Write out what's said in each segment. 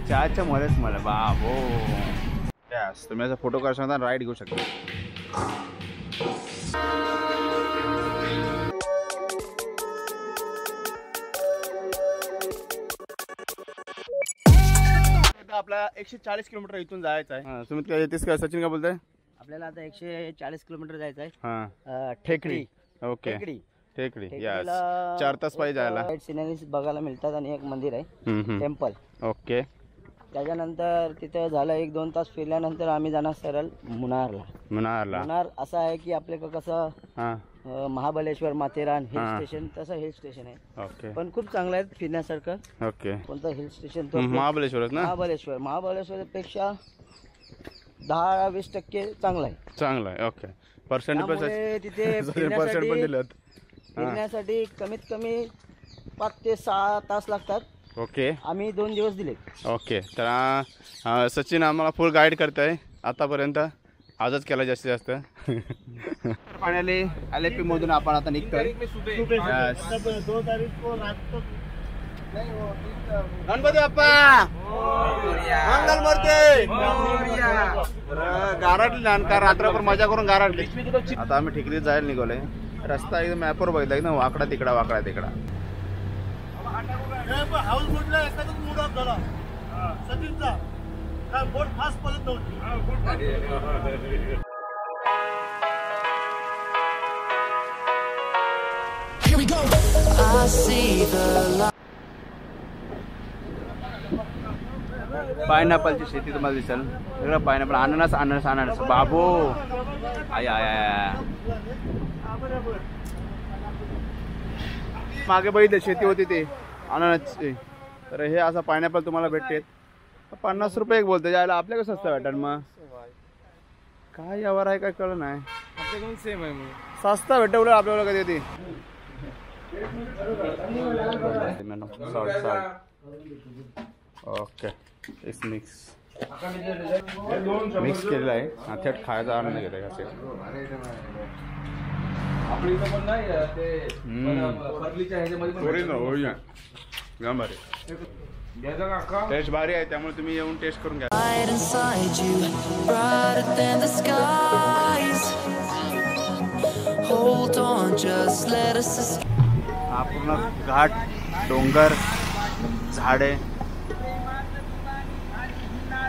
चहाच्या मलाच मला बाबो यस तुम्ही असा फोटो काढू शकता राईड घेऊ शकता. आपला 140 किलोमीटर इथून जायचं आहे. सुमित काय येतेस का? सचिन काय बोलताय? आपल्याला आता 140 किलोमीटर जायचं आहे. हां टेकडी. ओके टेकडी यस 4 तास पाहिजे जायला. सिनरीज बघायला मिळतात आणि एक मंदिर आहे टेम्पल. ओके त्याच्यानंतर तिथे झालं 1-2 तास फिरल्यानंतर आम्ही जाणार सरळ मुन्नारला. मुन्नार असं आहे की आपल्याकडं कसं महाबळेश्वर माथेरान हिल स्टेशन तसं हिल स्टेशन आहे. ओके पण खूप चांगलं आहे फिरण्यासारखं. ओके कोणतं हिल स्टेशन? महाबळेश्वरच ना? महाबळेश्वर पेक्षा 10-20% चांगलं आहे. ओके पर्सेंट तिथे फिरण्यासाठी कमीत कमी 5 ते 6 तास लागतात. ओके आम्ही 2 दिवस दिले. ओके तर सचिन आम्हाला फुल गाईड करताय आतापर्यंत. आजच केला जास्तीत जास्त. पाण्याले LFP मधून आपण आता निघतोय. गणपती बाप्पा मंगल मूर्ती गारटली नानका रात्रभर मजा करून गारटली. आता आम्ही ठिकरीत जायला निघालोय. रस्ता एकदम मॅपवर बघितला एकदम वाकडा तिकडा. हाऊस बोटला एखादा मूड ऑफ झाला सचिनचा काय बोट फास्ट पडत नव्हती. पायनॅपलची शेती तुम्हाला दिसेल. सगळं पायनॅपल अननस बाबो आय मागे बघितलं शेती होती ते अननसची. तर हे असं पायनॅपल तुम्हाला भेटते 50 रुपये एक बोलते. जायला आपल्या कसं असतं भेटल मग काय यावर आहे काय कळलं नाही. आपल्याकडून सेम आहे मग सस्ता भेटवलं आपल्याला कधी ती. ओके मिक्स केलेलं आहे. थेट खायचा आनंद घेत आहे. टेस्ट भारी आहे त्यामुळे तुम्ही येऊन टेस्ट करून घ्या. हा पूर्ण घाट डोंगर झाडे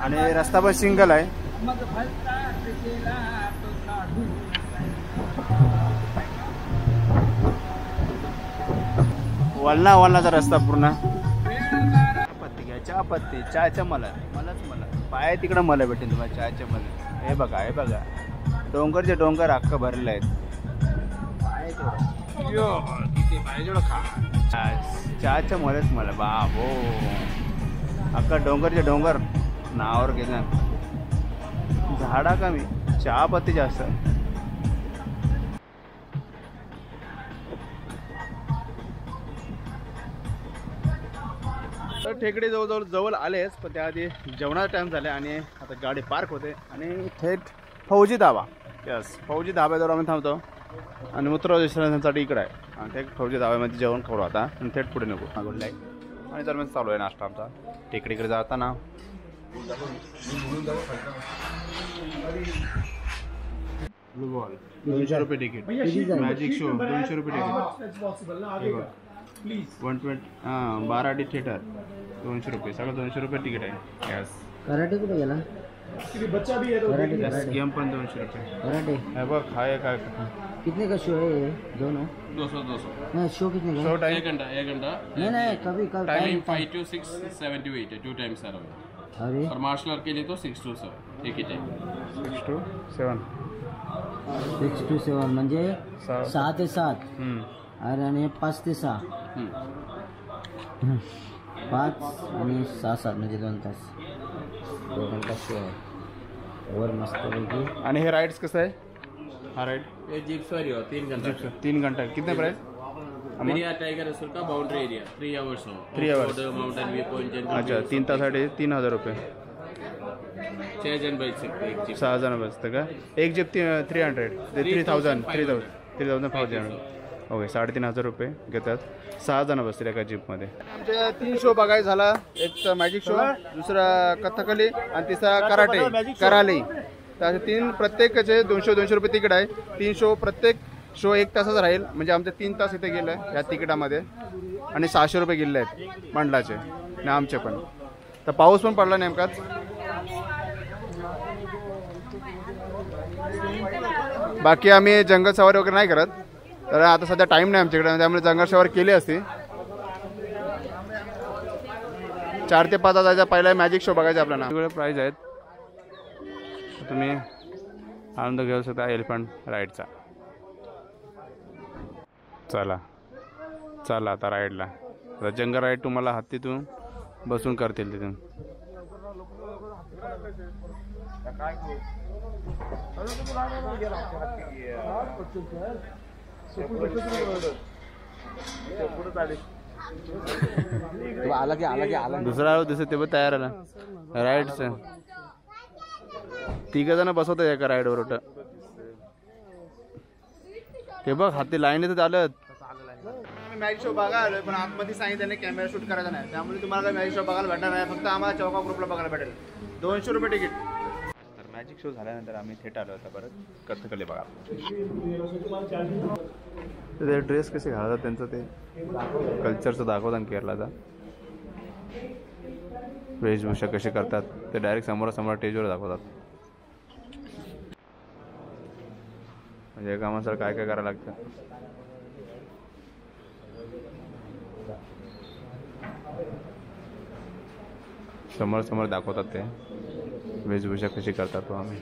आणि रस्ता पण सिंगल आहे. वळणाचा रस्ता पूर्ण. पत्ती घ्या चहापत्ती चहाच्या मला पाय तिकडं मला भेटेल तुम्हाला चहाच्या मला. हे बघा डोंगरचे डोंगर अख्खं भरले आहेत. चहाच्या मलाच मला बाबो अख्खा डोंगरचे डोंगर नावावर गेला. झाडा कमी चहापत्ती जास्त. तर टेकडी जवळ आलेच पण त्याआधी जेवणाचा टाइम झाला आणि आता गाडी पार्क होते आणि थेट फौजी धाबा. यस फौजी धाब्याजवळ आम्ही थांबतो आणि मूत्रविसर्जनासाठी इकडे आहे. आणि थेट फौजी धाब्यामध्ये जेवण करू आता आणि थेट पुढे नको मागवलं आहे. आणि दरम्यान चालू आहे नाश्ता आमचा. टेकडीकडे जाताना ब्लू बॉल 200 रुपये तिकीट. मॅजिक शो 200 रुपये तिकीट. 120 12D थिएटर 200 रुपये. सगळं 200 रुपये तिकीट आहे. यस कराटे कुठे गेला? कराटे गेम पण 200 रुपये. कराटे है बघ काय कितने का शो है? दोनों 200 नहीं शो कितने का? शो टाइम 1 घंटा नहीं कभी टाइमिंग 5 to 6 7 to 8 है 2 टाइम्स सर. अरे और मार्शल आर्ट के लिए तो 6 to 7 एक ही टाइम. 6 to 7 6 to 7 म्हणजे 6 ते 7 आणि 5 ते 6 5 आणि 6 म्हणजे 2 तास 2 घंटा शो आहे. वर मस्त पैकी. आणि हे राइड्स कसं आहे? हा राइड ये जीप सवारी हो 3 घंटा. 3 घंटा कितने प्राइस? एरिया टाइगर रिजर्व का बाउंड्री एरिया 3 आवर्स हो. 3 आवर्स माउंटेन व्यू पॉइंट. अच्छा 3 तासाठी 3000 रुपये. 6 जण बैठ सकते एक जीप. 6 जण बसतं का? एक जीप 300 3000 3500 ओके 3,500 रुपये घेतात. 6 जण बसतील एका जीपमध्ये. आमचे 3 शो बघायला झाला. एक मॅजिक शो, दुसरा कथकली आणि तिसरा कराले. तर असे 3 प्रत्येकाचे 200 रुपये तिकीट आहे. 3 शो, प्रत्येक शो 1 तासाचा राहील. म्हणजे आमचे 3 तास इथे गेले या तिकिटामध्ये आणि 600 रुपये गेले आहेत मंडळाचे आणि आमचे पण. तर पाऊस पण पडला नेमकाच. बाकी आम्ही जंगल सवारी वगैरे नाही करत, तर आता सध्या टाईम नाही आमच्याकडे, त्यामुळे जंगल सवारी केली असती. 4 ते 5 जायचा पहिला मॅजिक शो बघायचा आपल्याला. वेगवेगळे प्राईज आहेत, तुम्ही आनंद घेऊ शकता एलिफंट राईडचा. चला आता राईडला. आता जंगल राईड तुम्हाला हत्तीतून बसून करतील तिथून. दुसरा ते पण तयार आला राईडच. 3 जण बसवत एका राईडवर. ते बघ हाती लाईन येत आलं. मॅजिक शो बघायला आलोय, पण आतमध्ये सांगितलं कॅमेरा शूट करायचा नाही, त्यामुळे तुम्हाला मॅजिक शो बघायला भेटणार नाही. फक्त आम्हाला चौका ग्रुपला बघायला भेटेल. 200 रुपये तिकीट. तर मॅजिक शो झाल्यानंतर आम्ही थेट आलो होता परत कथकली बघा. ते ड्रेस कसे घालतात त्यांचं ते कल्चरचं दाखवतात केरळाचा. वेशभूषा कशी करतात ते डायरेक्ट समोरासमोर स्टेजवर दाखवतात. म्हणजे एका माणसाला काय काय करायला लागतं. समोर दाखवतात ते वेशभूषा कशी करतात तो आम्ही.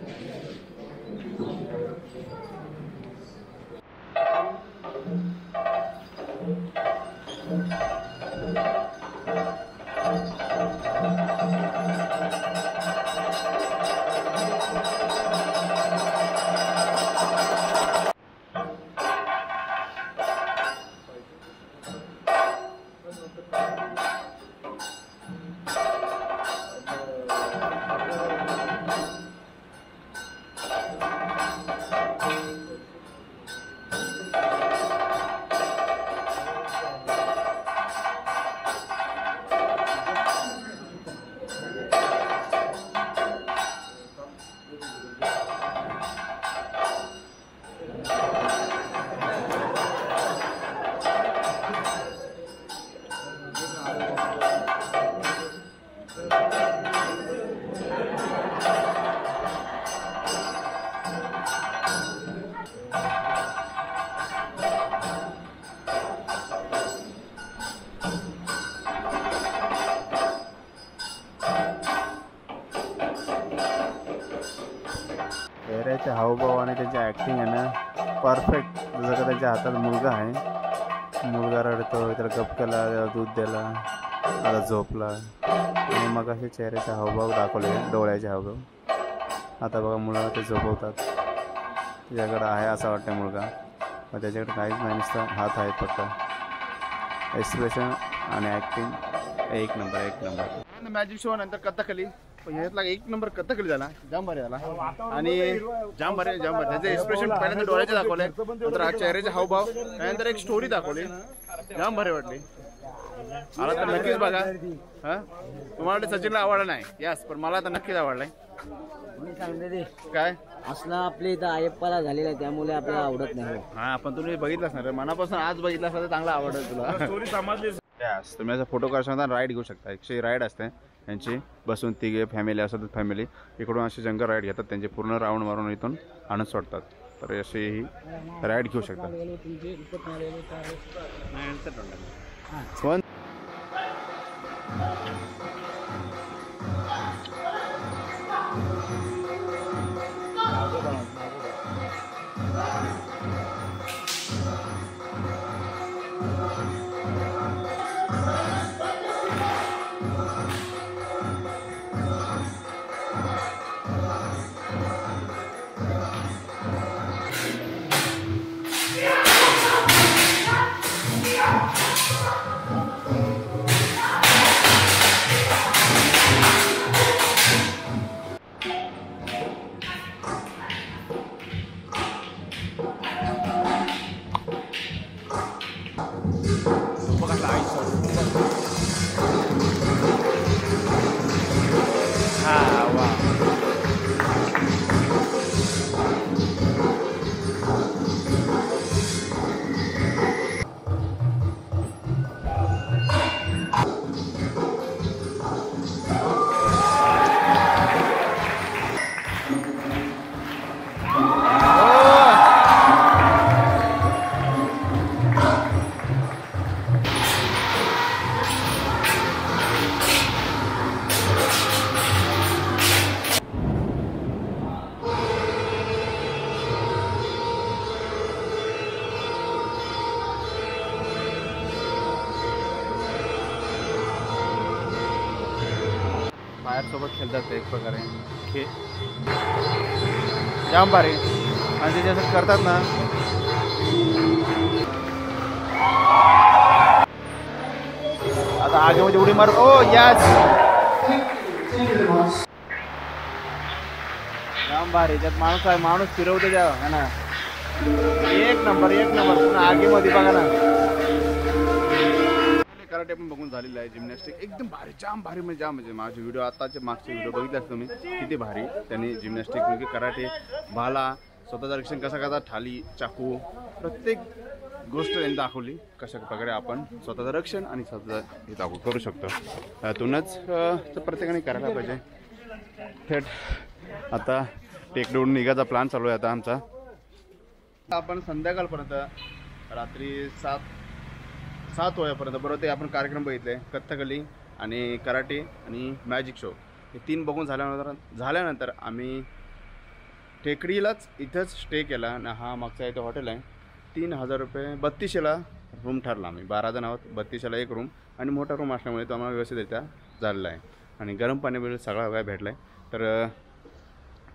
चेहऱ्याचे हावभाव आणि त्याची ॲक्टिंग आहे ना परफेक्ट. जसं का त्याच्या हातात मुलगा आहे, मुलगा रडतो, त्याला गप केला, त्याला दूध दिला, आता झोपला. आणि मग असे चेहऱ्याचे हावभाव दाखवले, डोळ्याचे हावभाव. आता बघा मुलाला ते झोपवतात. त्याच्याकडं आहे असं वाटतं मुलगा, पण त्याच्याकडे काहीच नाही, नुसतं हात आहेत फक्त. एक्सप्रेशन आणि ॲक्टिंग एक नंबर. मॅजिक शो नंतर कथकली, पण ह्यातला 1 नंबर कथकली झाला. जाम भारी झाला आणि जाम भारी त्याचे एक्सप्रेशन पहिल्यांदा डोळ्याचे दाखवले, नंतर चेहऱ्याचे हावभाव, त्यानंतर एक स्टोरी दाखवली. जाम भारी वाटली. मला तर नक्कीच बघा. हां तुम्हाला सचिनला आवडला नाही यस, पण मला तर नक्कीच आवडलाय. काय असला आपल्या इथं आयप्पाला झालेला आहे, त्यामुळे आपल्याला आवडत नाही. हा पण तुम्ही बघितलंच ना मनापासून, आज बघितलं असं तर चांगला आवडेल तुला. यस तुम्ही असं फोटो काढताना राईड घेऊ शकता. 100 राईड असते यांची, बसून 3 फॅमिली असतात. फॅमिली इकडून अशी जंगल राईड घेतात, त्यांचे पूर्ण राऊंड मारून इथून आणत सोडतात. तर अशी ही राईड घेऊ शकता. फायरसोबत खेळतात ते एक प्रकारे खेळ जाम भारी आणि ते जसं करतात ना आता आगीमध्ये उडी मार ओ याच जाम भारी त्यात माणूस आहे माणूस फिरवतो द्या है ना एक नंबर पुन्हा आगीमध्ये बघा ना कराटे पण बघून झालेलं आहे जिम्नॅस्टिक एकदम भारी जाम भारी म्हणजे जाम म्हणजे माझे व्हिडिओ आताचे मागचे व्हिडिओ बघितले तुम्ही किती भारी त्यांनी जिम्नॅस्टिक म्हणजे कराटे भाला स्वतःचं रक्षण कसं करतात ठाली चाकू प्रत्येक गोष्ट त्यांनी दाखवली कशा प्रकारे आपण स्वतःचं रक्षण आणि स्वतःचं हे दाखवू करू शकतो त्यातूनच प्रत्येकाने करायला पाहिजे थेट आता टेकडीवरून निघायचा प्लॅन चालू आहे आता आमचा आपण संध्याकाळपर्यंत रात्री 7 वाजेपर्यंत बरोबर ते आपण कार्यक्रम बघितले कथ्थकली आणि कराटे आणि मॅजिक शो हे 3 बघून झाल्यानंतर आम्ही टेकडीलाच इथंच स्टे केला आणि हा मागचा इथं हॉटेल आहे 3000 रुपये 3200ला रूम ठरला आम्ही 12 जण आहोत 3200ला एक रूम आणि मोठा रूम असल्यामुळे तो आम्हाला व्यवस्थितरित्या झालेला आहे आणि गरम पाणी बिल सगळा काय भेटला आहे तर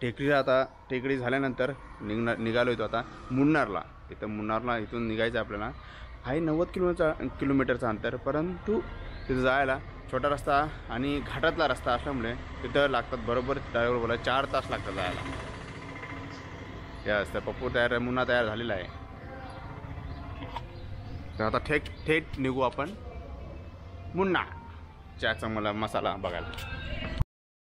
टेकडीला आता टेकडी झाल्यानंतर निघालो होतो आता मुन्नारला इथून निघायचं आपल्याला आहे 90 किलोमीटरचं अंतर परंतु तिथं जायला छोटा रस्ता आणि घाटातला रस्ता असल्यामुळे तिथं लागतात बरोबर ड्रायव्हर बोला 4 तास लागतात जायला यस तर पप्पू तयार मुन्ना तयार झालेला आहे तर आता थेट निघू आपण मुन्ना चा चांगला मसाला बघायला